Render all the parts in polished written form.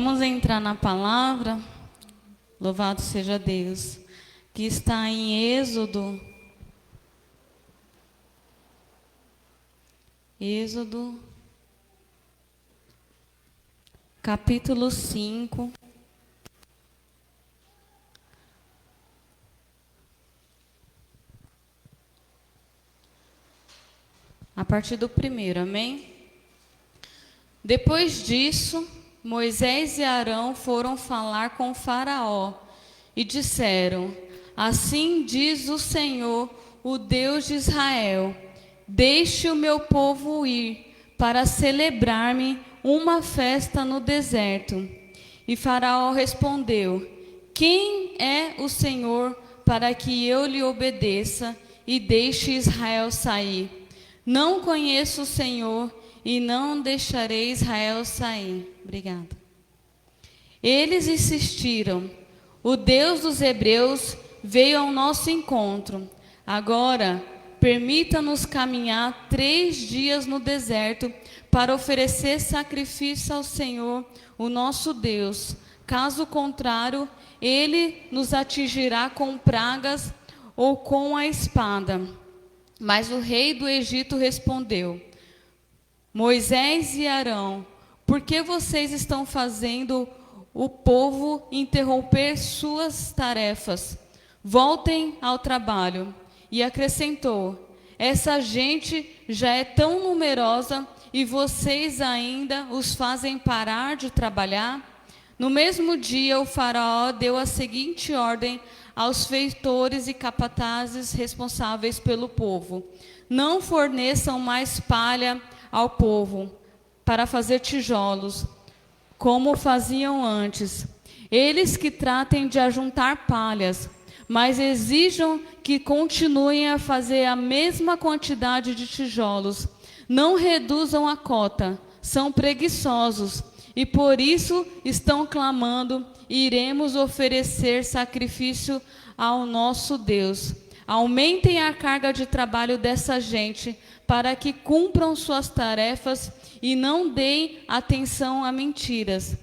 Vamos entrar na palavra, louvado seja Deus, que está em Êxodo, capítulo 5. A partir do 1º, amém? Depois disso, Moisés e Arão foram falar com Faraó e disseram: Assim diz o Senhor, o Deus de Israel: Deixe o meu povo ir para celebrar-me uma festa no deserto. E Faraó respondeu: Quem é o Senhor para que eu lhe obedeça e deixe Israel sair? Não conheço o Senhor e não deixarei Israel sair. Obrigada. Eles insistiram. O Deus dos Hebreus veio ao nosso encontro. Agora, permita-nos caminhar 3 dias no deserto para oferecer sacrifício ao Senhor, o nosso Deus. Caso contrário, Ele nos atingirá com pragas ou com a espada. Mas o rei do Egito respondeu: Moisés e Arão, por que vocês estão fazendo o povo interromper suas tarefas? Voltem ao trabalho. E acrescentou: essa gente já é tão numerosa e vocês ainda os fazem parar de trabalhar? No mesmo dia, o faraó deu a seguinte ordem aos feitores e capatazes responsáveis pelo povo: não forneçam mais palha ao povo para fazer tijolos, como faziam antes. Eles que tratem de ajuntar palhas, mas exijam que continuem a fazer a mesma quantidade de tijolos. Não reduzam a cota, são preguiçosos, e por isso estão clamando: iremos oferecer sacrifício ao nosso Deus. Aumentem a carga de trabalho dessa gente, para que cumpram suas tarefas e não deem atenção a mentiras.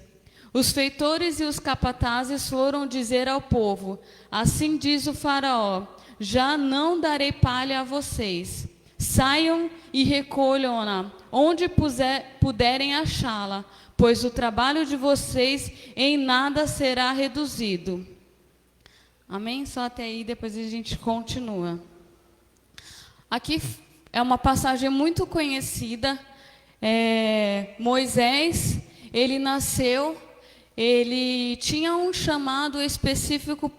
Os feitores e os capatazes foram dizer ao povo: assim diz o faraó: já não darei palha a vocês. Saiam e recolham-na onde puderem achá-la, pois o trabalho de vocês em nada será reduzido. Amém? Só até aí, depois a gente continua. Aqui é uma passagem muito conhecida. Moisés, ele nasceu, ele tinha um chamado específico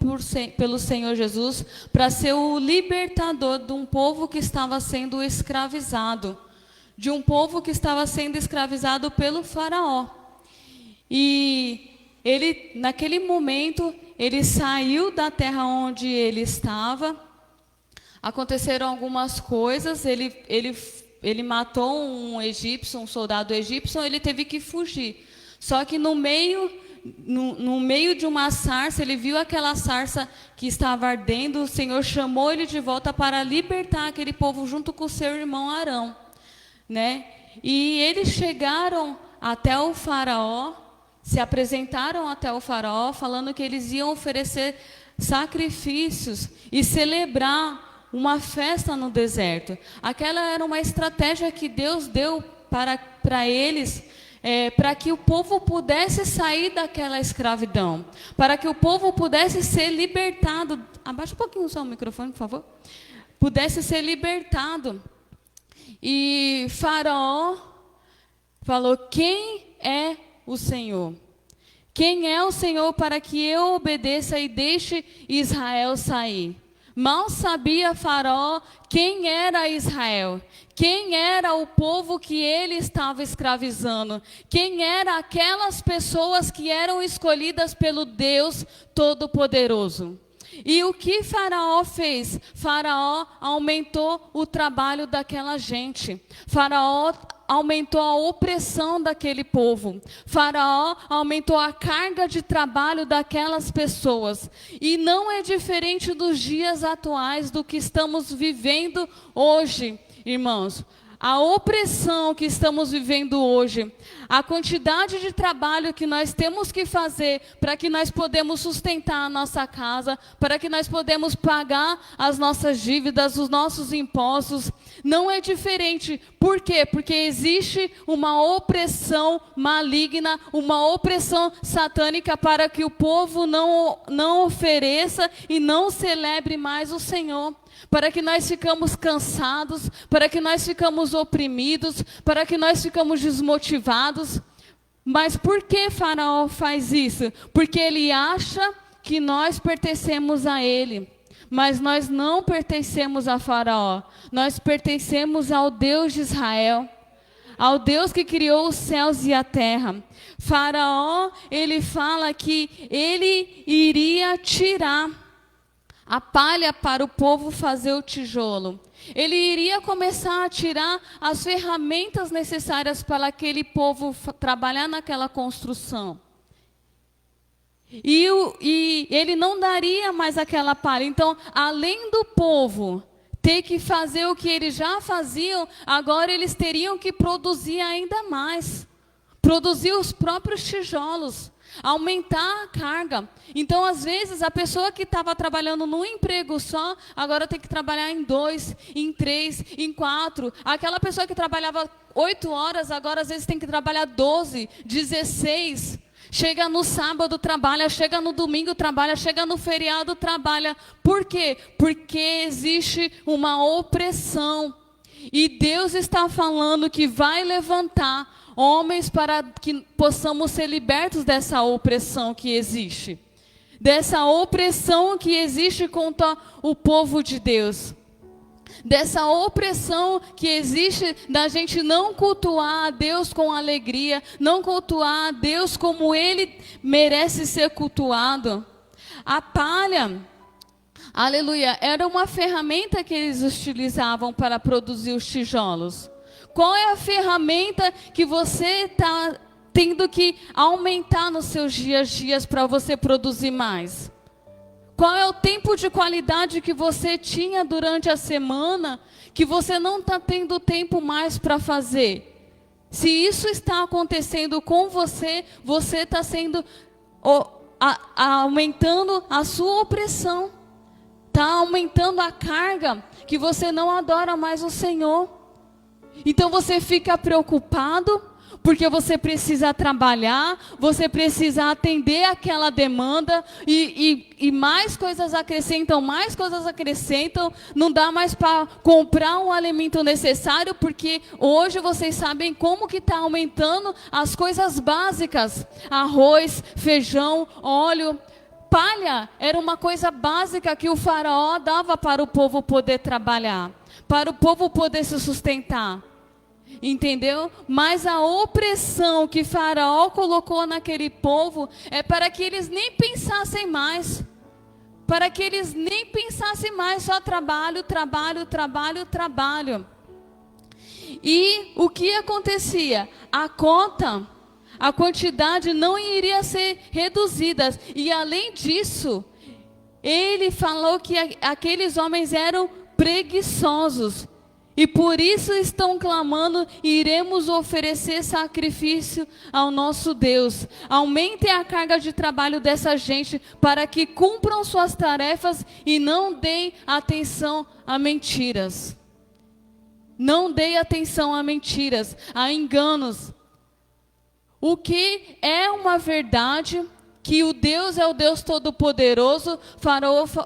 pelo Senhor Jesus para ser o libertador de um povo que estava sendo escravizado, de um povo que estava sendo escravizado pelo faraó. E ele, naquele momento, ele saiu da terra onde ele estava. Aconteceram algumas coisas. Ele matou um egípcio, um soldado egípcio. Ele teve que fugir. Só que no meio de uma sarça, ele viu aquela sarça que estava ardendo. O Senhor chamou ele de volta para libertar aquele povo junto com seu irmão Arão, né? E eles chegaram até o faraó, se apresentaram até o faraó, falando que eles iam oferecer sacrifícios e celebrar uma festa no deserto. Aquela era uma estratégia que Deus deu para eles, para que o povo pudesse sair daquela escravidão, para que o povo pudesse ser libertado. Abaixa um pouquinho só o microfone, por favor. Pudesse ser libertado. E Faraó falou: quem é o Senhor? Quem é o Senhor para que eu obedeça e deixe Israel sair? Mal sabia Faraó quem era Israel, quem era o povo que ele estava escravizando, quem eram aquelas pessoas que eram escolhidas pelo Deus Todo-Poderoso. E o que Faraó fez? Faraó aumentou o trabalho daquela gente. Faraó aumentou a opressão daquele povo. Faraó aumentou a carga de trabalho daquelas pessoas. E não é diferente dos dias atuais, do que estamos vivendo hoje, irmãos. a opressão que estamos vivendo hoje, a quantidade de trabalho que nós temos que fazer para que nós podemos sustentar a nossa casa, para que nós podemos pagar as nossas dívidas, os nossos impostos, não é diferente. Por quê? Porque existe uma opressão maligna, uma opressão satânica para que o povo não ofereça e não celebre mais o Senhor. Para que nós ficamos cansados, para que nós ficamos oprimidos, para que nós ficamos desmotivados. Mas por que Faraó faz isso? Porque ele acha que nós pertencemos a ele. Mas nós não pertencemos a Faraó. Nós pertencemos ao Deus de Israel, ao Deus que criou os céus e a terra. Faraó, ele fala que ele iria tirar a palha para o povo fazer o tijolo. Ele iria começar a tirar as ferramentas necessárias para aquele povo trabalhar naquela construção. E ele não daria mais aquela palha. Então, além do povo ter que fazer o que eles já faziam, agora eles teriam que produzir ainda mais. Produzir os próprios tijolos. Aumentar a carga. Então, às vezes, a pessoa que estava trabalhando num emprego só, agora tem que trabalhar em 2, em 3, em 4. Aquela pessoa que trabalhava 8 horas, agora às vezes tem que trabalhar 12, 16. Chega no sábado, trabalha, chega no domingo, trabalha, chega no feriado, trabalha. Por quê? Porque existe uma opressão. E Deus está falando que vai levantar homens para que possamos ser libertos dessa opressão que existe. Dessa opressão que existe contra o povo de Deus. Dessa opressão que existe da gente não cultuar a Deus com alegria, não cultuar a Deus como Ele merece ser cultuado. A palha, aleluia, era uma ferramenta que eles utilizavam para produzir os tijolos. Qual é a ferramenta que você está tendo que aumentar nos seus dias para você produzir mais? Qual é o tempo de qualidade que você tinha durante a semana que você não está tendo tempo mais para fazer? Se isso está acontecendo com você, você está sendo aumentando a sua opressão. Está aumentando a carga que você não adora mais o Senhor. Então você fica preocupado, porque você precisa trabalhar, você precisa atender aquela demanda, e mais coisas acrescentam, não dá mais para comprar um alimento necessário, porque hoje vocês sabem como que está aumentando as coisas básicas, arroz, feijão, óleo. Palha era uma coisa básica que o faraó dava para o povo poder trabalhar, para o povo poder se sustentar. Entendeu? Mas a opressão que Faraó colocou naquele povo é para que eles nem pensassem mais. Para que eles nem pensassem mais, só trabalho, trabalho, trabalho, trabalho. E o que acontecia? A quantidade não iria ser reduzida. E além disso, ele falou que aqueles homens eram preguiçosos. E por isso estão clamando: iremos oferecer sacrifício ao nosso Deus. Aumentem a carga de trabalho dessa gente para que cumpram suas tarefas e não deem atenção a mentiras. Não deem atenção a mentiras, a enganos. O que é uma verdade, que o Deus é o Deus Todo-Poderoso,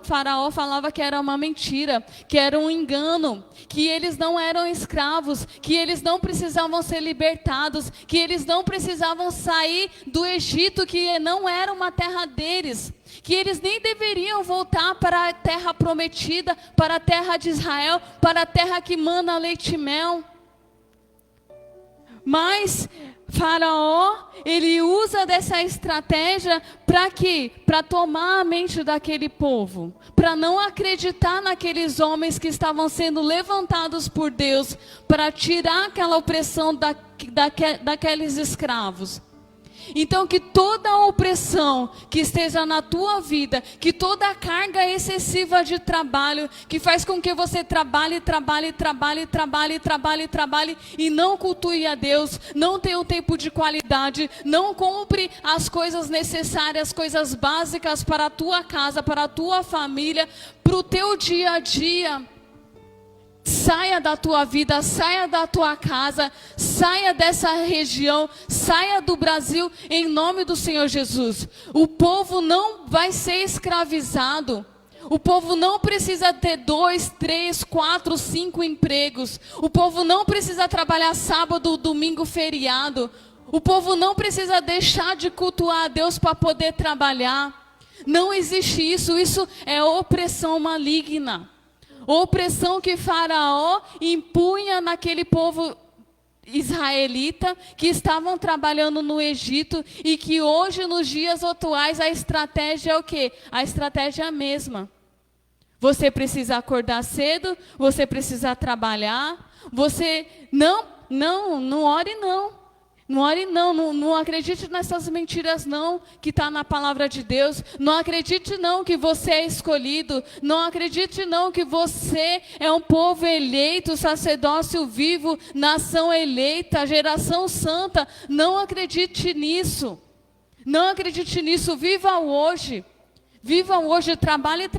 Faraó falava que era uma mentira, que era um engano, que eles não eram escravos, que eles não precisavam ser libertados, que eles não precisavam sair do Egito, que não era uma terra deles, que eles nem deveriam voltar para a terra prometida, para a terra de Israel, para a terra que mana leite e mel. Mas Faraó, ele usa dessa estratégia para quê? Para tomar a mente daquele povo, para não acreditar naqueles homens que estavam sendo levantados por Deus, para tirar aquela opressão daqueles escravos. Então que toda a opressão que esteja na tua vida, que toda a carga excessiva de trabalho, que faz com que você trabalhe e não cultue a Deus, não tenha um tempo de qualidade, não compre as coisas necessárias, coisas básicas para a tua casa, para a tua família, para o teu dia a dia. Saia da tua vida, saia da tua casa, saia dessa região, saia do Brasil em nome do Senhor Jesus. O povo não vai ser escravizado. O povo não precisa ter 2, 3, 4, 5 empregos. O povo não precisa trabalhar sábado, domingo, feriado. O povo não precisa deixar de cultuar a Deus para poder trabalhar. Não existe isso. Isso é opressão maligna. Opressão que Faraó impunha naquele povo israelita que estavam trabalhando no Egito e que hoje, nos dias atuais, a estratégia é o quê? A estratégia é a mesma. Você precisa acordar cedo, você precisa trabalhar, você não ore não. Não ore não acredite nessas mentiras não, que está na palavra de Deus. Não acredite não que você é escolhido. Não acredite não que você é um povo eleito, sacerdócio vivo, nação eleita, geração santa. Não acredite nisso. Não acredite nisso, viva hoje. Viva hoje, trabalhe,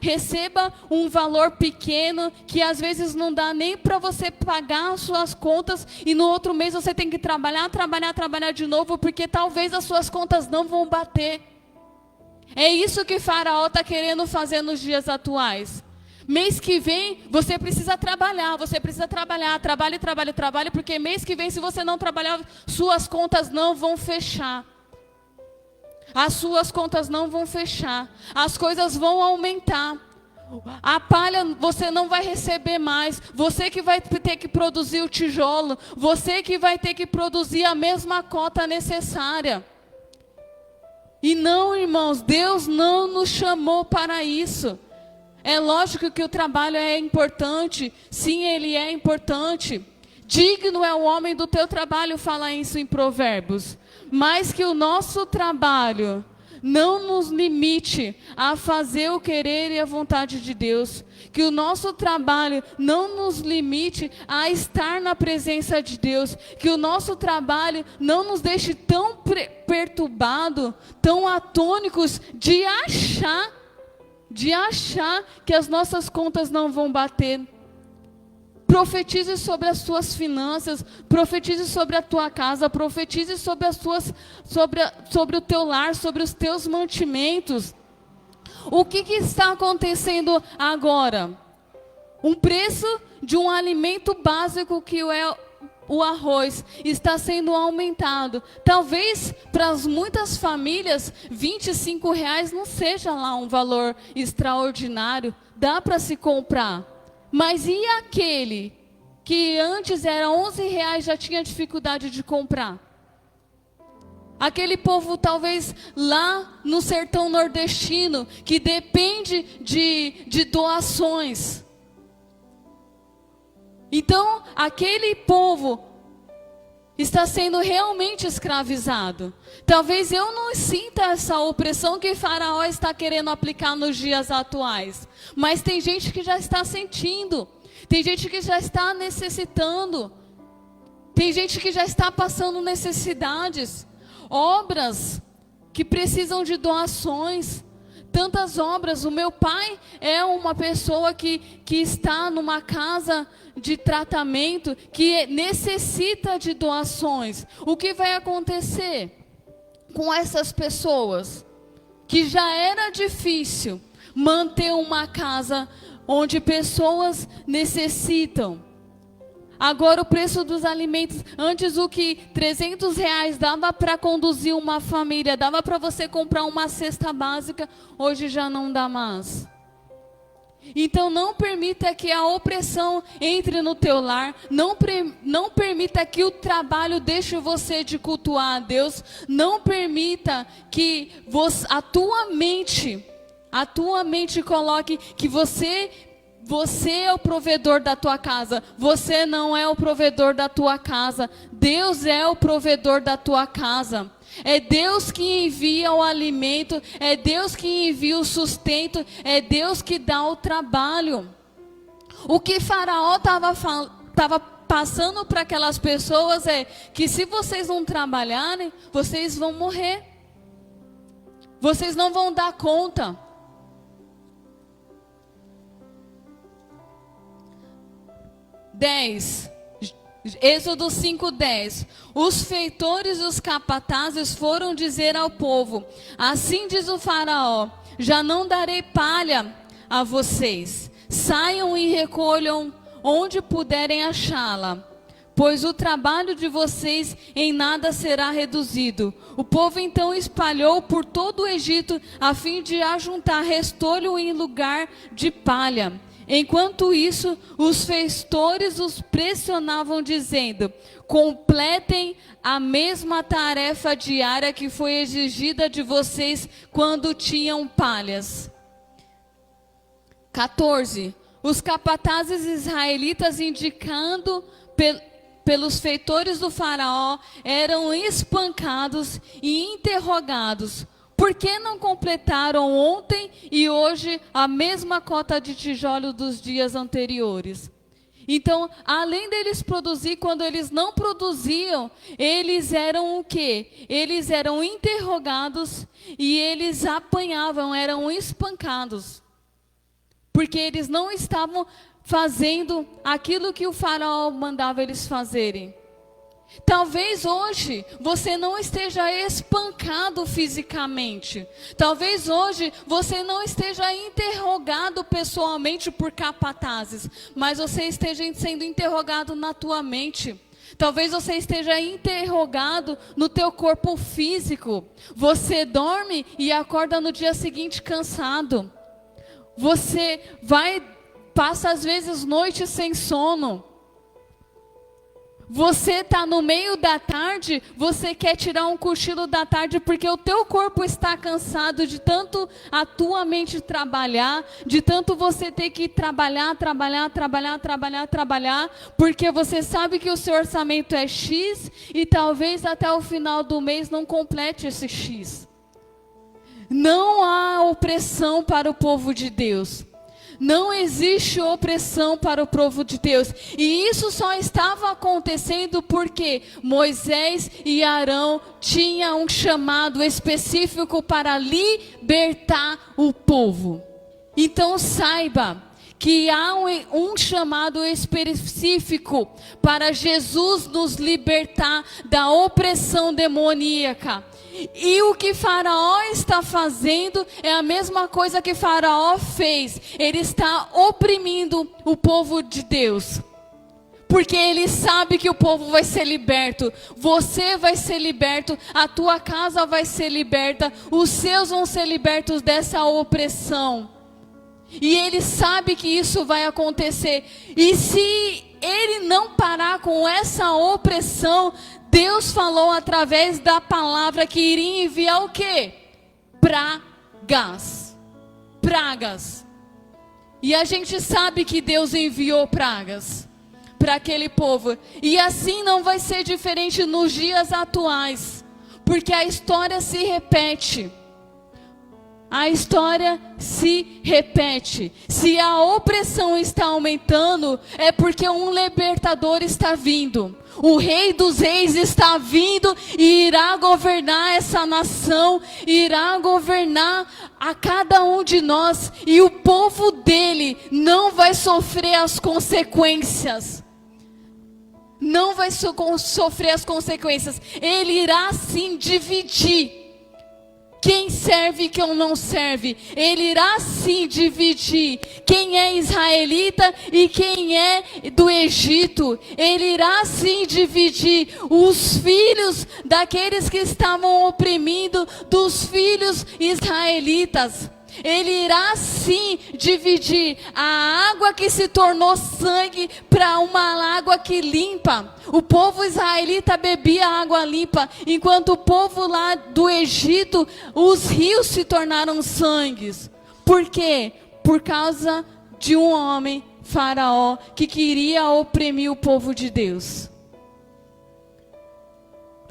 receba um valor pequeno que às vezes não dá nem para você pagar as suas contas e no outro mês você tem que trabalhar de novo porque talvez as suas contas não vão bater. É isso que Faraó está querendo fazer nos dias atuais. Mês que vem você precisa trabalhar, trabalhe, porque mês que vem se você não trabalhar, suas contas não vão fechar. As suas contas não vão fechar. As coisas vão aumentar. A palha você não vai receber mais. Você que vai ter que produzir o tijolo. Você que vai ter que produzir a mesma cota necessária. E não, irmãos, Deus não nos chamou para isso. É lógico que o trabalho é importante. Sim, ele é importante. Digno é o homem do teu trabalho, fala isso em Provérbios. Mas que o nosso trabalho não nos limite a fazer o querer e a vontade de Deus. Que o nosso trabalho não nos limite a estar na presença de Deus. Que o nosso trabalho não nos deixe tão perturbados, tão atônicos de achar que as nossas contas não vão bater. Profetize sobre as tuas finanças, profetize sobre a tua casa, profetize sobre sobre o teu lar, sobre os teus mantimentos. O que está acontecendo agora? Um preço de um alimento básico que é o arroz está sendo aumentado. Talvez para muitas famílias R$25 não seja lá um valor extraordinário, dá para se comprar. Mas e aquele que antes era R$11 já tinha dificuldade de comprar? Aquele povo talvez lá no sertão nordestino que depende de doações. Então aquele povo está sendo realmente escravizado. Talvez eu não sinta essa opressão que Faraó está querendo aplicar nos dias atuais. Mas tem gente que já está sentindo. Tem gente que já está necessitando. Tem gente que já está passando necessidades. Obras que precisam de doações. Tantas obras. O meu pai é uma pessoa que está numa casa de tratamento que necessita de doações. O que vai acontecer com essas pessoas? Que já era difícil manter uma casa onde pessoas necessitam. Agora o preço dos alimentos, antes o que R$300 dava para conduzir uma família, dava para você comprar uma cesta básica, hoje já não dá mais. Então não permita que a opressão entre no teu lar, não permita que o trabalho deixe você de cultuar a Deus, não permita que a tua mente coloque que você Você é o provedor da tua casa. Você não é o provedor da tua casa. Deus é o provedor da tua casa. É Deus que envia o alimento. É Deus que envia o sustento. É Deus que dá o trabalho. O que Faraó estava passando para aquelas pessoas é que se vocês não trabalharem, vocês vão morrer. Vocês não vão dar conta. Êxodo 5:10. Os feitores e os capatazes foram dizer ao povo: assim diz o Faraó, já não darei palha a vocês. Saiam e recolham onde puderem achá-la, pois o trabalho de vocês em nada será reduzido. O povo então espalhou por todo o Egito, a fim de ajuntar restolho em lugar de palha. Enquanto isso, os feitores os pressionavam, dizendo: completem a mesma tarefa diária que foi exigida de vocês quando tinham palhas. 14. Os capatazes israelitas, indicando pelos feitores do Faraó, eram espancados e interrogados. Por que não completaram ontem e hoje a mesma cota de tijolo dos dias anteriores? Então, além deles produzir, quando eles não produziam, eles eram o quê? Eles eram interrogados e eles apanhavam, eram espancados. Porque eles não estavam fazendo aquilo que o Faraó mandava eles fazerem. Talvez hoje você não esteja espancado fisicamente. Talvez hoje você não esteja interrogado pessoalmente por capatazes, mas você esteja sendo interrogado na tua mente. Talvez você esteja interrogado no teu corpo físico. Você dorme e acorda no dia seguinte cansado. Você passa às vezes noites sem sono. Você está no meio da tarde, você quer tirar um cochilo da tarde porque o teu corpo está cansado de tanto a tua mente trabalhar, de tanto você ter que trabalhar, porque você sabe que o seu orçamento é X e talvez até o final do mês não complete esse X. Não há opressão para o povo de Deus. Não existe opressão para o povo de Deus. E isso só estava acontecendo porque Moisés e Arão tinham um chamado específico para libertar o povo. Então saiba que há um chamado específico para Jesus nos libertar da opressão demoníaca. E o que Faraó está fazendo é a mesma coisa que Faraó fez. Ele está oprimindo o povo de Deus. Porque ele sabe que o povo vai ser liberto. Você vai ser liberto. A tua casa vai ser liberta. Os seus vão ser libertos dessa opressão. E ele sabe que isso vai acontecer. E se ele não parar com essa opressão, Deus falou através da palavra que iria enviar o quê? Pragas. Pragas. E a gente sabe que Deus enviou pragas para aquele povo. E assim não vai ser diferente nos dias atuais. Porque a história se repete. A história se repete. Se a opressão está aumentando, é porque um libertador está vindo. O Rei dos Reis está vindo e irá governar essa nação, irá governar a cada um de nós. E o povo dele não vai sofrer as consequências. Não vai sofrer as consequências. Ele irá sim dividir quem serve e quem não serve. Ele irá sim dividir quem é israelita e quem é do Egito. Ele irá sim dividir os filhos daqueles que estavam oprimindo dos filhos israelitas. Ele irá sim dividir a água que se tornou sangue para uma água que limpa. O povo israelita bebia água limpa, enquanto o povo lá do Egito, os rios se tornaram sangues. Por quê? Por causa de um homem, Faraó, que queria oprimir o povo de Deus.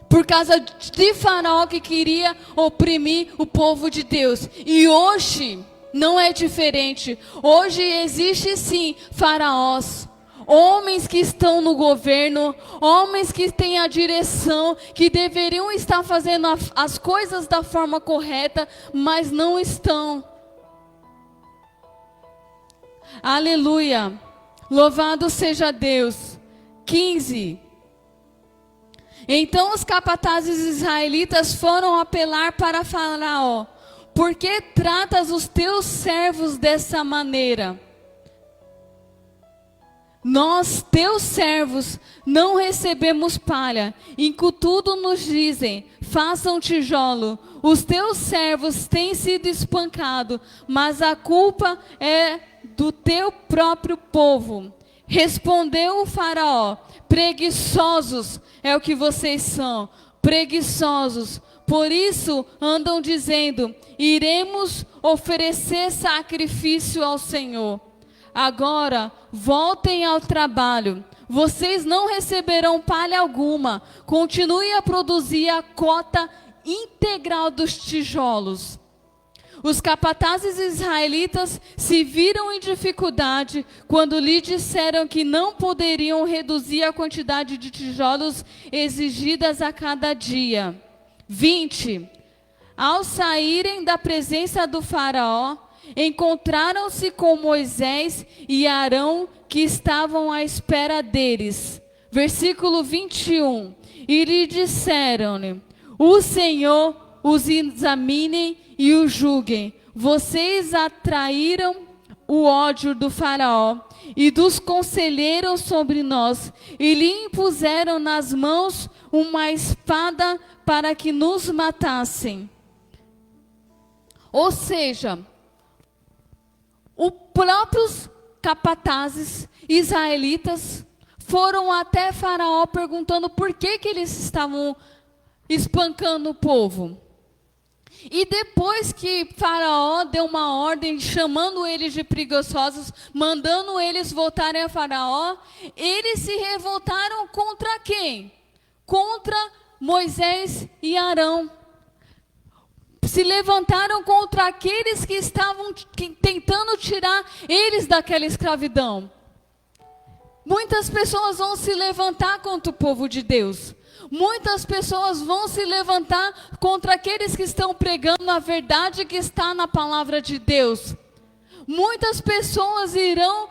Por causa de Faraó que queria oprimir o povo de Deus. E hoje não é diferente. Hoje existe sim faraós. Homens que estão no governo, homens que têm a direção, que deveriam estar fazendo as coisas da forma correta, mas não estão. Aleluia. Louvado seja Deus. 15. Então os capatazes israelitas foram apelar para Faraó: por que tratas os teus servos dessa maneira? Nós, teus servos, não recebemos palha, contudo nos dizem: façam tijolo. Os teus servos têm sido espancados, mas a culpa é do teu próprio povo. Respondeu o Faraó: preguiçosos é o que vocês são, preguiçosos. Por isso andam dizendo: iremos oferecer sacrifício ao Senhor. Agora voltem ao trabalho. Vocês não receberão palha alguma. Continue a produzir a cota integral dos tijolos. Os capatazes israelitas se viram em dificuldade quando lhe disseram que não poderiam reduzir a quantidade de tijolos exigidas a cada dia. 20. Ao saírem da presença do Faraó, encontraram-se com Moisés e Arão, que estavam à espera deles. Versículo 21. E lhe disseram-lhe: o Senhor os examine e os julguem. Vocês atraíram o ódio do Faraó e dos conselheiros sobre nós, e lhe impuseram nas mãos uma espada para que nos matassem. Ou seja, os próprios capatazes israelitas foram até Faraó perguntando por que eles estavam espancando o povo. E depois que Faraó deu uma ordem chamando eles de preguiçosos, mandando eles voltarem a Faraó, eles se revoltaram contra quem? Contra Moisés e Arão. Se levantaram contra aqueles que estavam tentando tirar eles daquela escravidão. Muitas pessoas vão se levantar contra o povo de Deus. Muitas pessoas vão se levantar contra aqueles que estão pregando a verdade que está na palavra de Deus. Muitas pessoas irão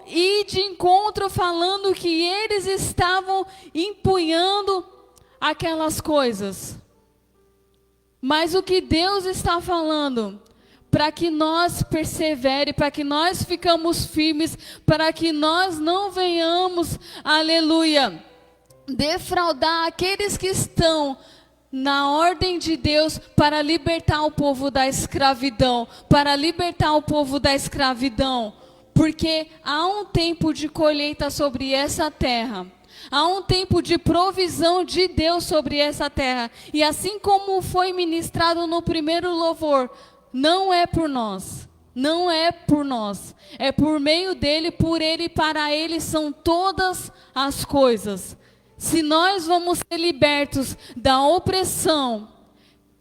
ir de encontro falando que eles estavam empunhando aquelas coisas. Mas o que Deus está falando, para que nós persevere, para que nós ficamos firmes, para que nós não venhamos, aleluia, defraudar aqueles que estão na ordem de Deus para libertar o povo da escravidão, para libertar o povo da escravidão, porque há um tempo de colheita sobre essa terra. Há um tempo de provisão de Deus sobre essa terra. E assim como foi ministrado no primeiro louvor, não é por nós. Não é por nós. É por meio dele, por ele e para ele são todas as coisas. Se nós vamos ser libertos da opressão,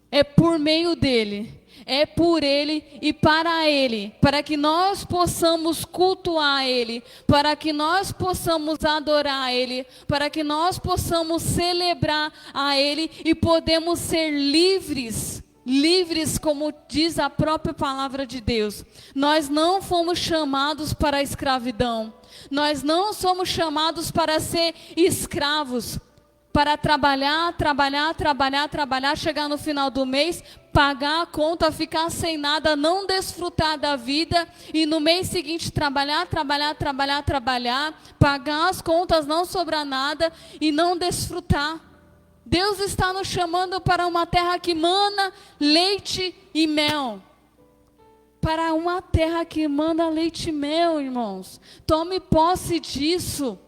é por meio dele. É por ele e para ele, para que nós possamos cultuar ele, para que nós possamos adorar ele, para que nós possamos celebrar a ele e podemos ser livres, livres como diz a própria palavra de Deus. Nós não fomos chamados para a escravidão, nós não somos chamados para ser escravos, para trabalhar, chegar no final do mês, pagar a conta, ficar sem nada, não desfrutar da vida e no mês seguinte trabalhar, pagar as contas, não sobrar nada e não desfrutar. Deus está nos chamando para uma terra que mana leite e mel. Para uma terra que manda leite e mel, irmãos. Tome posse disso.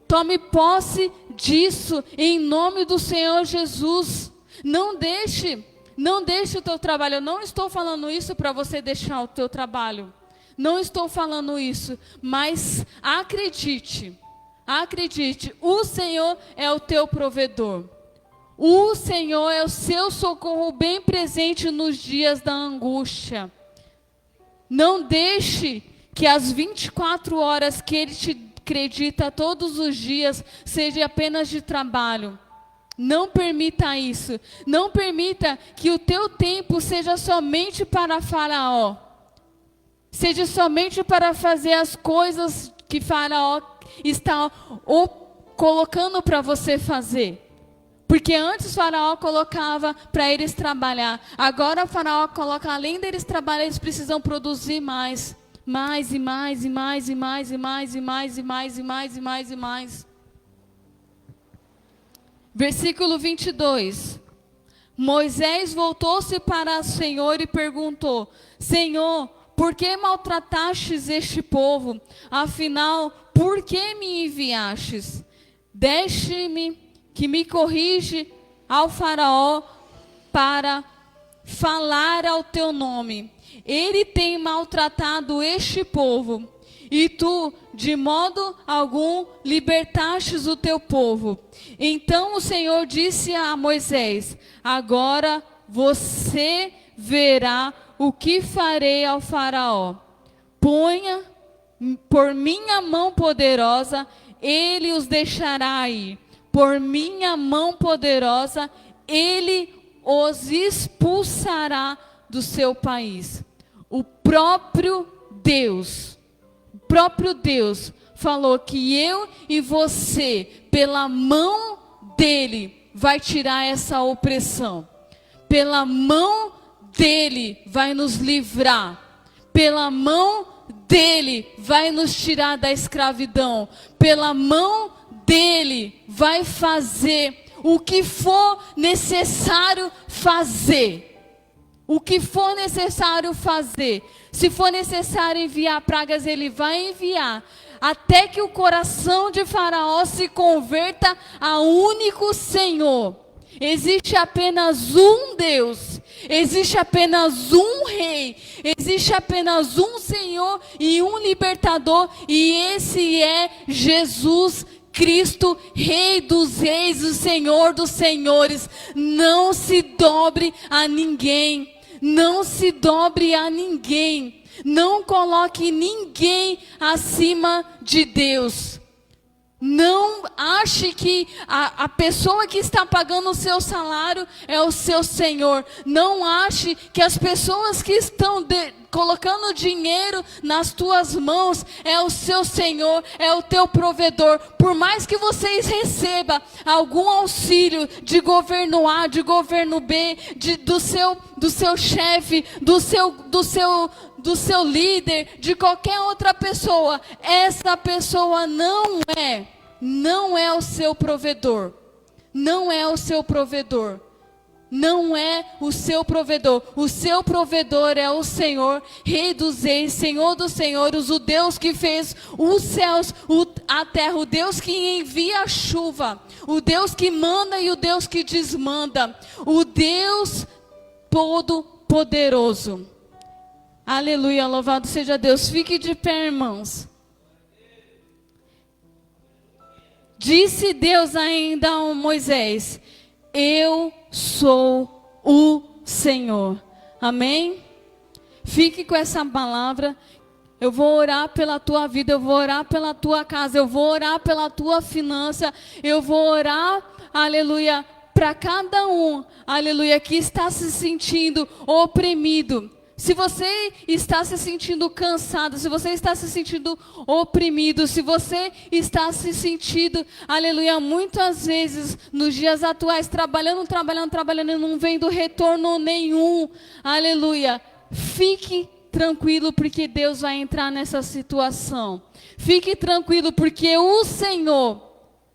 Tome posse disso em nome do Senhor Jesus. Não deixe o teu trabalho. Eu não estou falando isso para você deixar o teu trabalho. Não estou falando isso, mas acredite, o Senhor é o teu provedor. O Senhor é o seu socorro bem presente nos dias da angústia. Não deixe que as 24 horas que Ele te acredita todos os dias seja apenas de trabalho. Não permita isso. Não permita que o teu tempo seja somente para Faraó. Seja somente para fazer as coisas que Faraó está colocando para você fazer. Porque antes Faraó colocava para eles trabalhar. Agora Faraó coloca, além deles trabalhar, eles precisam produzir mais. Mais e mais e mais e mais e mais e mais e mais e mais e mais e mais. Versículo 22. Moisés voltou-se para o Senhor e perguntou: Senhor, por que maltratastes este povo? Afinal, por que me enviastes? Deixe-me que me corrige ao Faraó para falar ao teu nome. Ele tem maltratado este povo, e tu, de modo algum, libertastes o teu povo. Então o Senhor disse a Moisés: agora você verá o que farei ao Faraó. Ponha por minha mão poderosa, ele os deixará ir. Por minha mão poderosa, ele os expulsará do seu país. O próprio Deus falou que eu e você, pela mão dele, vai tirar essa opressão. Pela mão dele vai nos livrar. Pela mão dele vai nos tirar da escravidão. Pela mão dele vai fazer o que for necessário fazer. O que for necessário fazer. Se for necessário enviar pragas, ele vai enviar. Até que o coração de Faraó se converta a único Senhor. Existe apenas um Deus. Existe apenas um rei. Existe apenas um Senhor e um libertador. E esse é Jesus Cristo, Rei dos reis, o Senhor dos senhores. Não se dobre a ninguém. Não se dobre a ninguém. Não coloque ninguém acima de Deus. Não ache que a pessoa que está pagando o seu salário é o seu Senhor. Não ache que as pessoas que estão colocando dinheiro nas tuas mãos é o seu Senhor, é o teu provedor. Por mais que vocês recebam algum auxílio de governo A, de governo B, do seu chefe, do seu líder, de qualquer outra pessoa, essa pessoa não é o seu provedor. Não é o seu provedor. Não é o seu provedor. O seu provedor é o Senhor, Rei dos reis, Senhor dos senhores, o Deus que fez os céus, a terra, o Deus que envia a chuva, o Deus que manda e o Deus que desmanda, o Deus Todo-Poderoso. Aleluia, louvado seja Deus. Fique de pé, irmãos. Disse Deus ainda a Moisés: eu sou o Senhor. Amém? Fique com essa palavra. Eu vou orar pela tua vida, eu vou orar pela tua casa, eu vou orar pela tua finança, eu vou orar, aleluia, para cada um, aleluia, que está se sentindo oprimido. Se você está se sentindo cansado, se você está se sentindo oprimido, se você está se sentindo, aleluia, muitas vezes nos dias atuais, trabalhando e não vendo retorno nenhum, aleluia, fique tranquilo porque Deus vai entrar nessa situação. Fique tranquilo porque o Senhor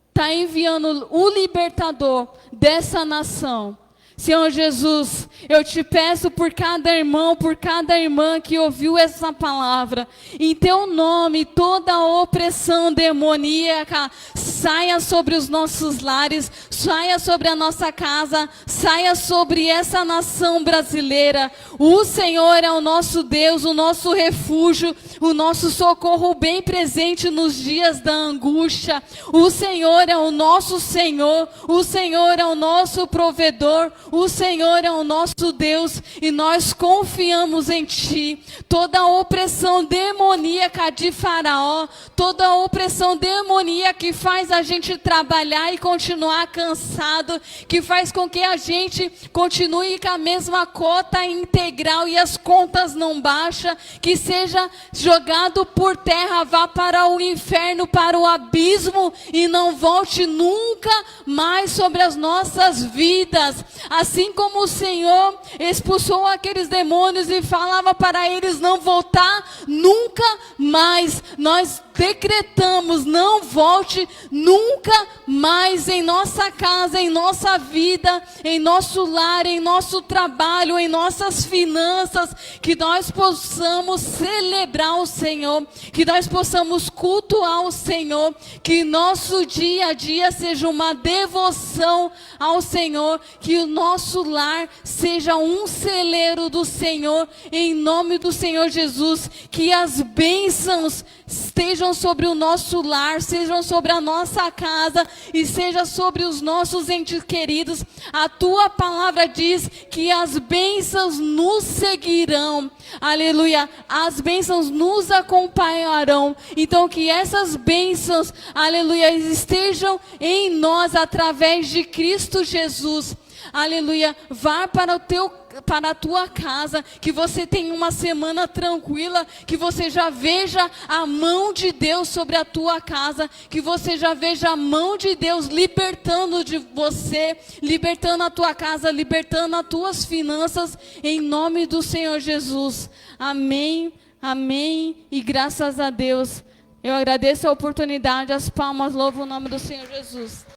está enviando o libertador dessa nação. Senhor Jesus, eu te peço por cada irmão, por cada irmã que ouviu essa palavra, em teu nome, toda opressão demoníaca saia sobre os nossos lares, saia sobre a nossa casa, saia sobre essa nação brasileira. O Senhor é o nosso Deus, o nosso refúgio, o nosso socorro bem presente nos dias da angústia. O Senhor é o nosso Senhor, o Senhor é o nosso provedor, o Senhor é o nosso Deus e nós confiamos em Ti. Toda opressão demoníaca de Faraó, toda opressão demoníaca que faz a gente trabalhar e continuar cansado, que faz com que a gente continue com a mesma cota integral e as contas não baixam, que seja jogado por terra, vá para o inferno, para o abismo e não volte nunca mais sobre as nossas vidas. Assim como o Senhor expulsou aqueles demônios e falava para eles não voltar nunca mais, nós decretamos, não volte nunca mais em nossa casa, em nossa vida, em nosso lar, em nosso trabalho, em nossas finanças, que nós possamos celebrar o Senhor, que nós possamos cultuar o Senhor, que nosso dia a dia seja uma devoção ao Senhor, que o nosso lar seja um celeiro do Senhor, em nome do Senhor Jesus, que as bênçãos estejam sobre o nosso lar, sejam sobre a nossa casa e seja sobre os nossos entes queridos. A tua palavra diz que as bênçãos nos seguirão, aleluia, as bênçãos nos acompanharão. Então que essas bênçãos, aleluia, estejam em nós através de Cristo Jesus. Aleluia, vá para a tua casa, que você tenha uma semana tranquila, que você já veja a mão de Deus sobre a tua casa, que você já veja a mão de Deus libertando de você, libertando a tua casa, libertando as tuas finanças, em nome do Senhor Jesus. Amém, amém e graças a Deus. Eu agradeço a oportunidade, as palmas, louvo o nome do Senhor Jesus.